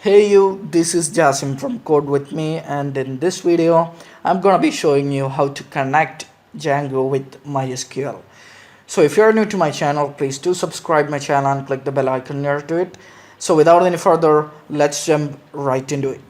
Hey you, this is Jasim from Code With Me, and in this video I'm gonna be showing you how to connect Django with MySQL. So if you're new to my channel, please do subscribe my channel and click the bell icon near to it. So without any further, let's jump right into it.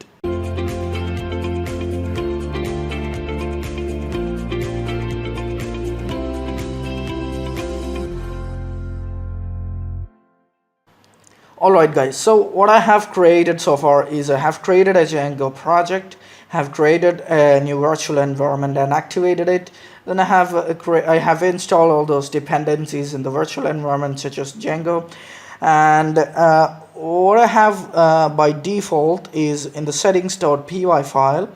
Alright guys, so what I have created so far is I have created a Django project, have created a new virtual environment and activated it. Then I have installed all those dependencies in the virtual environment such as Django. And what I have by default is in the settings.py file.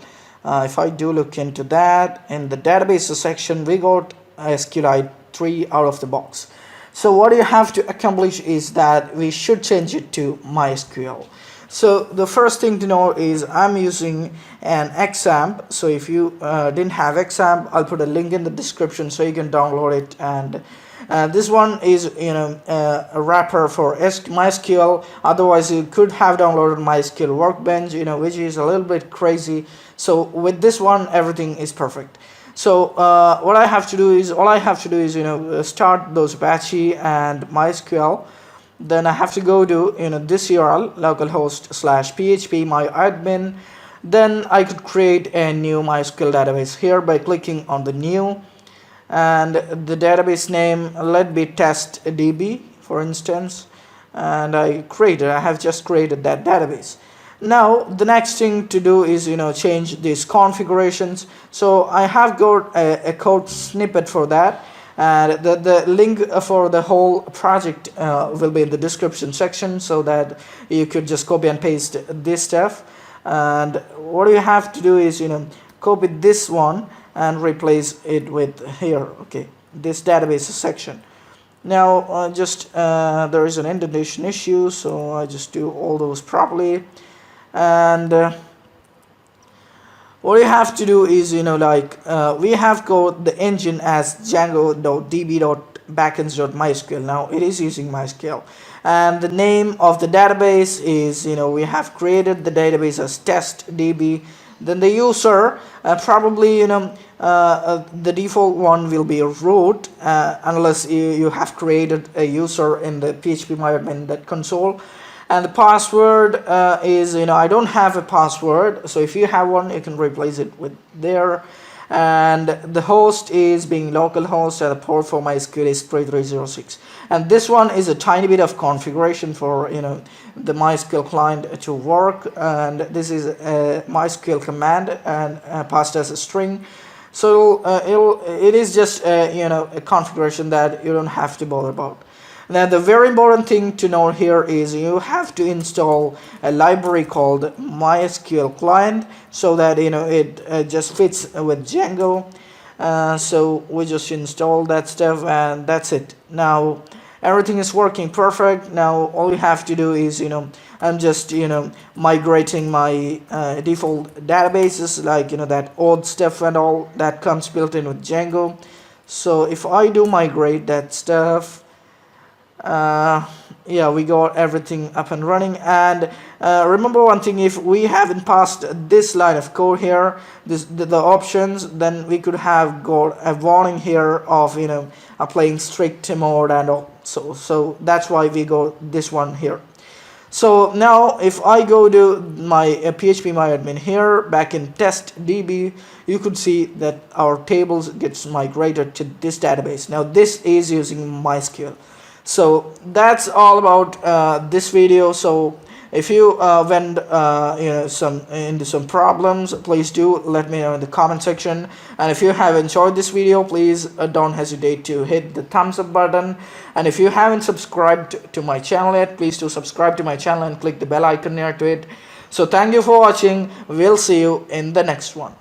If I do look into that, in the databases section we got SQLite 3 out of the box. So what you have to accomplish is that we should change it to MySQL. So the first thing to know is I'm using an XAMPP. So if you didn't have XAMPP, I'll put a link in the description so you can download it. And this one is a wrapper for MySQL. Otherwise you could have downloaded MySQL Workbench, which is a little bit crazy. So with this one everything is perfect. So what I have to do is start those Apache and MySQL. Then I have to go to this URL localhost/php_myadmin. Then I could create a new MySQL database here by clicking on the new, and the database name let be testdb for instance, and I have just created that database. Now the next thing to do is change these configurations. So I have got a code snippet for that, and the link for the whole project will be in the description section, so that you could just copy and paste this stuff. And what you have to do is copy this one and replace it with here, okay, this database section. Now there is an indentation issue, so I just do all those properly. And what you have to do is we have got the engine as django.db.backends.mysql. Now it is using MySQL, and the name of the database is we have created the database as testdb. Then the user probably the default one will be root, unless you have created a user in the php_myadmin console. And the password is I don't have a password, so if you have one you can replace it with there. And the host is being localhost, and the port for MySQL is 3306. And this one is a tiny bit of configuration for the MySQL client to work, and this is a MySQL command and passed as a string. So it is just a configuration that you don't have to bother about. Now the very important thing to know here is you have to install a library called MySQL Client, so that it just fits with Django. So we just install that stuff, and that's it. Now everything is working perfect. Now all you have to do is I'm just migrating my default databases, like that old stuff and all that comes built in with Django. So if I do migrate that stuff, yeah, we got everything up and running. And remember one thing, if we haven't passed this line of code here, the options, then we could have got a warning here of applying strict mode and all. So that's why we got this one here. So now if I go to my php_myadmin here back in testdb, you could see that our tables gets migrated to this database. Now this is using MySQL. So that's all about this video. So if you went into some problems, please do let me know in the comment section. And if you have enjoyed this video, please don't hesitate to hit the thumbs up button. And if you haven't subscribed to my channel yet, please do subscribe to my channel and click the bell icon near to it. So thank you for watching. We'll see you in the next one.